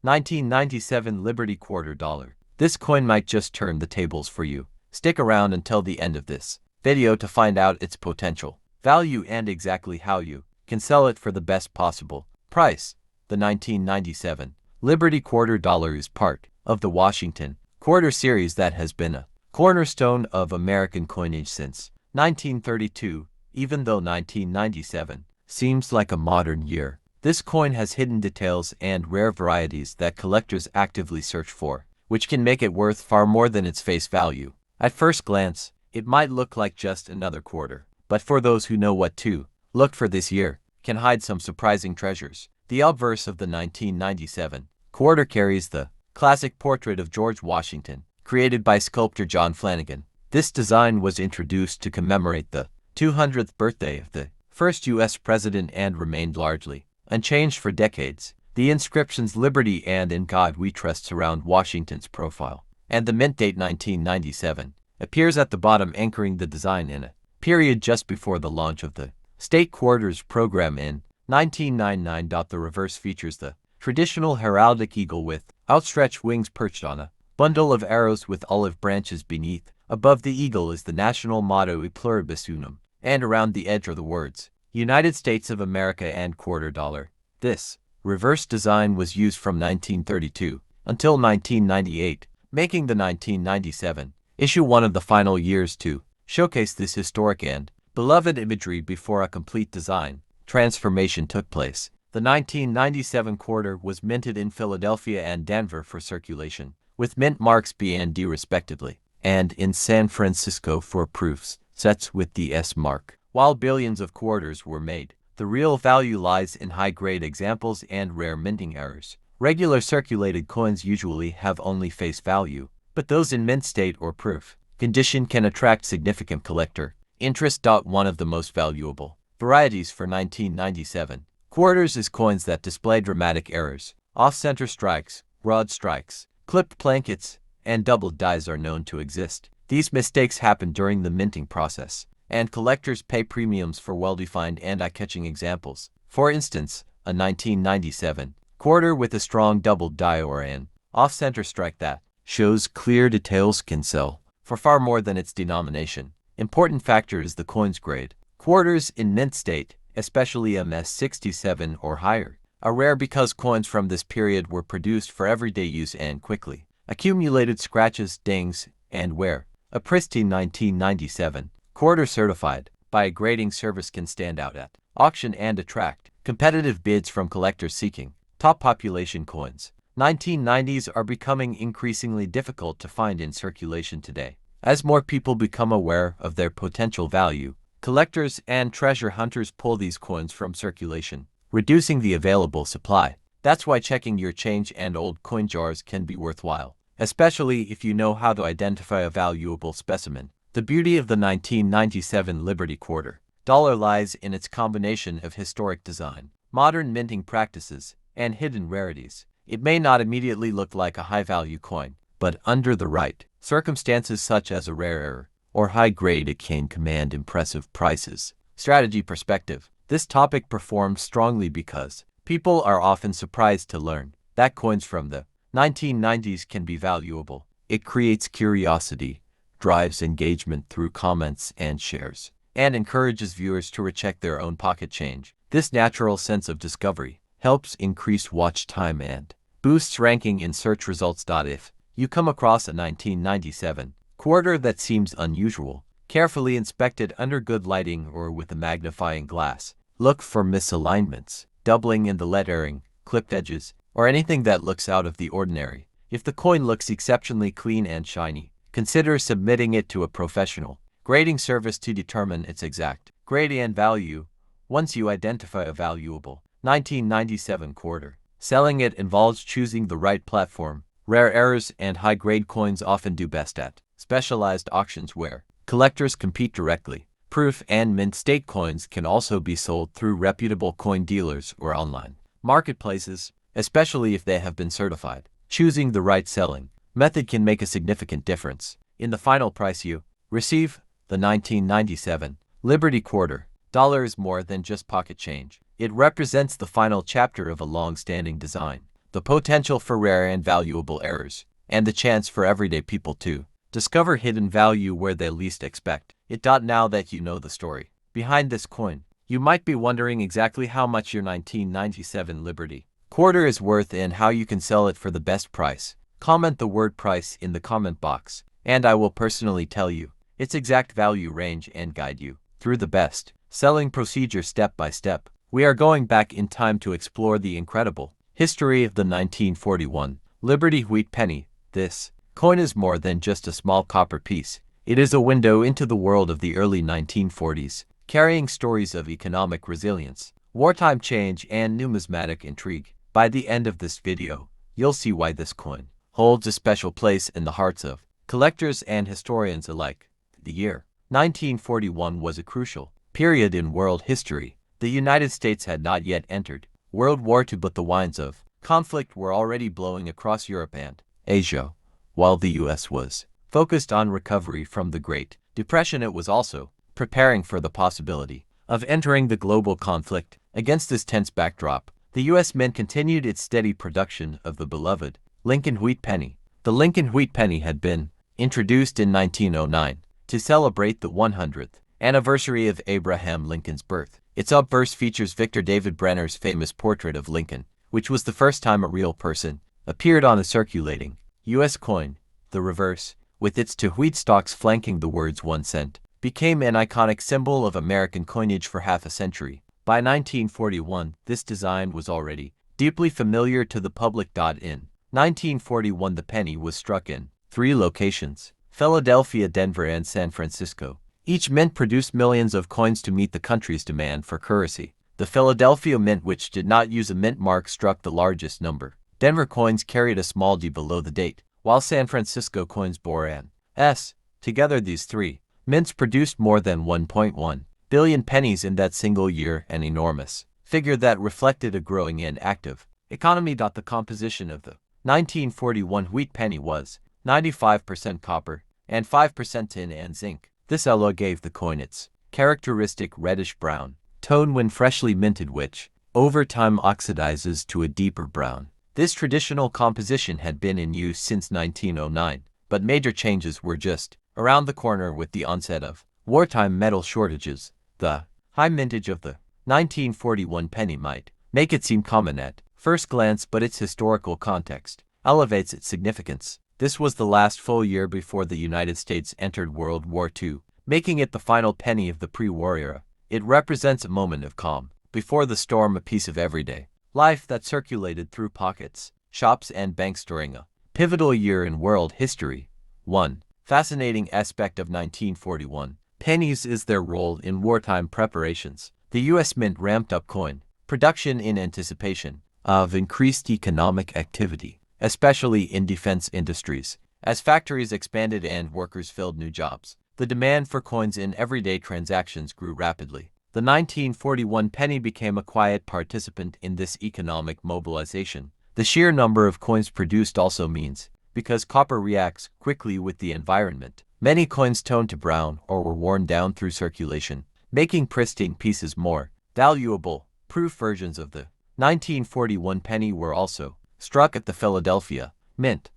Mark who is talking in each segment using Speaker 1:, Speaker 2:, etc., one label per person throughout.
Speaker 1: 1997 Liberty Quarter Dollar. This coin might just turn the tables for you. Stick around until the end of this video to find out its potential, value, and exactly how you can sell it for the best possible price. The 1997 Liberty Quarter Dollar is part of the Washington Quarter series that has been a cornerstone of American coinage since 1932. Even though 1997 seems like a modern year, this coin has hidden details and rare varieties that collectors actively search for, which can make it worth far more than its face value. At first glance, it might look like just another quarter, but for those who know what to look for, this year can hide some surprising treasures. The obverse of the 1997 quarter carries the classic portrait of George Washington, created by sculptor John Flanagan. This design was introduced to commemorate the 200th birthday of the first U.S. president and remained largely unchanged for decades. The inscriptions "Liberty" and "In God We Trust" surround Washington's profile, and the mint date 1997 appears at the bottom, anchoring the design in a period just before the launch of the state quarters program in 1999. The reverse features the traditional heraldic eagle with outstretched wings perched on a bundle of arrows with olive branches beneath. Above the eagle is the national motto "E pluribus unum," and around the edge are the words "United States of America" and "Quarter Dollar." This reverse design was used from 1932 until 1998, making the 1997 issue one of the final years to showcase this historic and beloved imagery before a complete design transformation took place. The 1997 quarter was minted in Philadelphia and Denver for circulation, with mint marks B and D respectively, and in San Francisco for proofs sets with the S mark. While billions of quarters were made, the real value lies in high-grade examples and rare minting errors. Regular circulated coins usually have only face value, but those in mint state or proof condition can attract significant collector interest. One of the most valuable varieties for 1997 quarters is coins that display dramatic errors. Off-center strikes, broad strikes, clipped blankets, and doubled dies are known to exist. These mistakes happen during the minting process, and collectors pay premiums for well-defined and eye-catching examples. For instance, a 1997 quarter with a strong doubled die or an off-center strike that shows clear details can sell for far more than its denomination. Important factor is the coin's grade. Quarters in mint state, especially MS67 or higher, are rare because coins from this period were produced for everyday use and quickly accumulated scratches, dings, and wear. A pristine 1997 quarter certified by a grading service can stand out at auction and attract competitive bids from collectors seeking top population coins. 1990s are becoming increasingly difficult to find in circulation today. As more people become aware of their potential value, collectors and treasure hunters pull these coins from circulation, reducing the available supply. That's why checking your change and old coin jars can be worthwhile, especially if you know how to identify a valuable specimen. The beauty of the 1997 Liberty Quarter Dollar lies in its combination of historic design, modern minting practices, and hidden rarities. It may not immediately look like a high-value coin, but under the right circumstances, such as a rare error or high grade, it can command impressive prices. Strategy perspective. This topic performs strongly because people are often surprised to learn that coins from the 1990s can be valuable. It creates curiosity, drives engagement through comments and shares, and encourages viewers to recheck their own pocket change. This natural sense of discovery helps increase watch time and boosts ranking in search results. If you come across a 1997 quarter that seems unusual, carefully inspect it under good lighting or with a magnifying glass. Look for misalignments, doubling in the lettering, clipped edges, or anything that looks out of the ordinary. If the coin looks exceptionally clean and shiny, consider submitting it to a professional grading service to determine its exact grade and value. Once you identify a valuable 1997 quarter, selling it involves choosing the right platform. Rare errors and high-grade coins often do best at specialized auctions where collectors compete directly. Proof and mint state coins can also be sold through reputable coin dealers or online marketplaces, especially if they have been certified. Choosing the right selling method can make a significant difference in the final price you receive. The 1997 Liberty Quarter Dollar is more than just pocket change. It represents the final chapter of a long-standing design, the potential for rare and valuable errors, and the chance for everyday people to discover hidden value where they least expect it. Now that you know the story behind this coin, you might be wondering exactly how much your 1997 Liberty quarter is worth and how you can sell it for the best price. Comment the word price in the comment box, and I will personally tell you its exact value range and guide you through the best selling procedure step by step. We are going back in time to explore the incredible history of the 1941 Liberty Wheat Penny. This coin is more than just a small copper piece. It is a window into the world of the early 1940s, carrying stories of economic resilience, wartime change, and numismatic intrigue. By the end of this video, you'll see why this coin holds a special place in the hearts of collectors and historians alike. The year 1941 was a crucial period in world history. The United States had not yet entered World War II, but the winds of conflict were already blowing across Europe and Asia. While the U.S. was focused on recovery from the Great Depression, it was also preparing for the possibility of entering the global conflict. Against this tense backdrop, the U.S. Mint continued its steady production of the beloved Lincoln Wheat Penny. The Lincoln Wheat Penny had been introduced in 1909 to celebrate the 100th anniversary of Abraham Lincoln's birth. Its obverse features Victor David Brenner's famous portrait of Lincoln, which was the first time a real person appeared on a circulating U.S. coin. The reverse, with its two wheat stalks flanking the words 1 cent, became an iconic symbol of American coinage for half a century. By 1941, this design was already deeply familiar to the public. In 1941, the penny was struck in 3 locations: Philadelphia, Denver, and San Francisco. Each mint produced millions of coins to meet the country's demand for currency. The Philadelphia Mint, which did not use a mint mark, struck the largest number. Denver coins carried a small d below the date, while San Francisco coins bore an S. Together, these 3 mints produced more than 1.1 billion pennies in that single year, an enormous figure that reflected a growing and active economy. The composition of the 1941 wheat penny was 95% copper and 5% tin and zinc. This alloy gave the coin its characteristic reddish-brown tone when freshly minted, which over time oxidizes to a deeper brown. This traditional composition had been in use since 1909, but major changes were just around the corner with the onset of wartime metal shortages. The high mintage of the 1941 penny might make it seem common at first glance, but its historical context elevates its significance. This was the last full year before the United States entered World War II, making it the final penny of the pre-war era. It represents a moment of calm before the storm, a piece of everyday life that circulated through pockets, shops, and banks during a pivotal year in world history. One fascinating aspect of 1941 pennies is their role in wartime preparations. The U.S. Mint ramped up coin production in anticipation of increased economic activity, especially in defense industries. As factories expanded and workers filled new jobs, the demand for coins in everyday transactions grew rapidly. The 1941 penny became a quiet participant in this economic mobilization. The sheer number of coins produced also means, because copper reacts quickly with the environment, many coins toned to brown or were worn down through circulation, making pristine pieces more valuable. Proof versions of the 1941 penny were also struck at the Philadelphia Mint.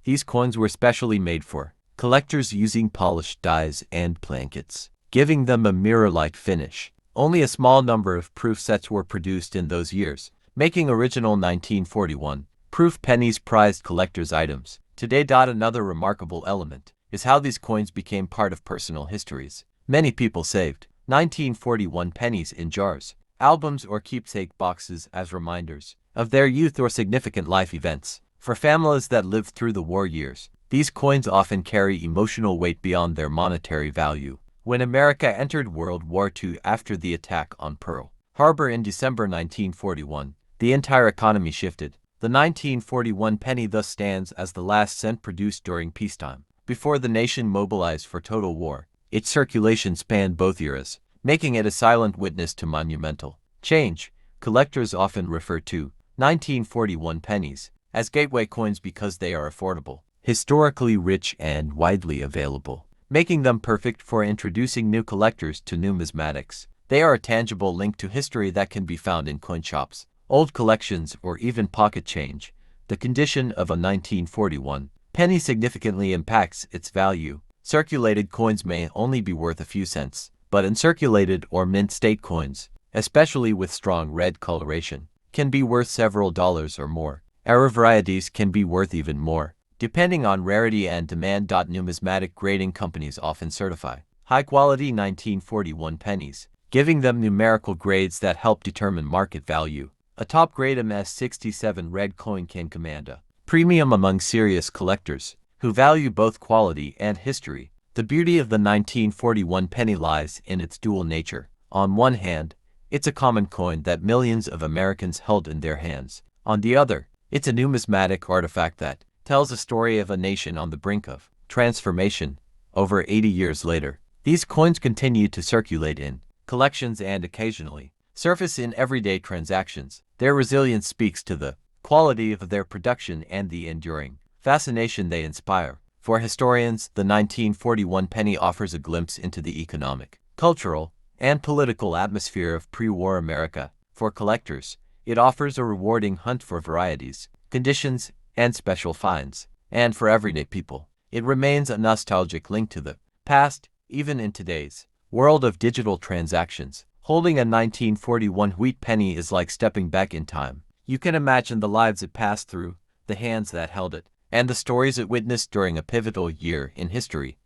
Speaker 1: These coins were specially made for collectors using polished dies and plankets, giving them a mirror-like finish. Only a small number of proof sets were produced in those years, making original 1941 proof pennies prized collector's items. Today, another remarkable element is how these coins became part of personal histories. Many people saved 1941 pennies in jars, albums, or keepsake boxes as reminders of their youth or significant life events. For families that lived through the war years, these coins often carry emotional weight beyond their monetary value. When America entered World War II after the attack on Pearl Harbor in December 1941, the entire economy shifted. The 1941 penny thus stands as the last cent produced during peacetime, before the nation mobilized for total war. Its circulation spanned both eras, making it a silent witness to monumental change. Collectors often refer to 1941 pennies as gateway coins because they are affordable, historically rich, and widely available, making them perfect for introducing new collectors to numismatics. They are a tangible link to history that can be found in coin shops old collections, or even pocket change, the condition of a 1941 penny significantly impacts its value. Circulated coins may only be worth a few cents, but uncirculated or mint state coins, especially with strong red coloration, can be worth several dollars or more. Error varieties can be worth even more, depending on rarity and demand. Numismatic grading companies often certify high-quality 1941 pennies, giving them numerical grades that help determine market value. A top-grade MS-67 red coin can command a premium among serious collectors who value both quality and history. The beauty of the 1941 penny lies in its dual nature. On one hand, it's a common coin that millions of Americans held in their hands. On the other, it's a numismatic artifact that tells a story of a nation on the brink of transformation. Over 80 years later, these coins continue to circulate in collections and occasionally surface in everyday transactions. Their resilience speaks to the quality of their production and the enduring fascination they inspire. For historians, the 1941 penny offers a glimpse into the economic, cultural, and political atmosphere of pre-war America. For collectors, it offers a rewarding hunt for varieties, conditions, and special finds. And for everyday people, it remains a nostalgic link to the past, even in today's world of digital transactions. Holding a 1941 wheat penny is like stepping back in time. You can imagine the lives it passed through, the hands that held it, and the stories it witnessed during a pivotal year in history.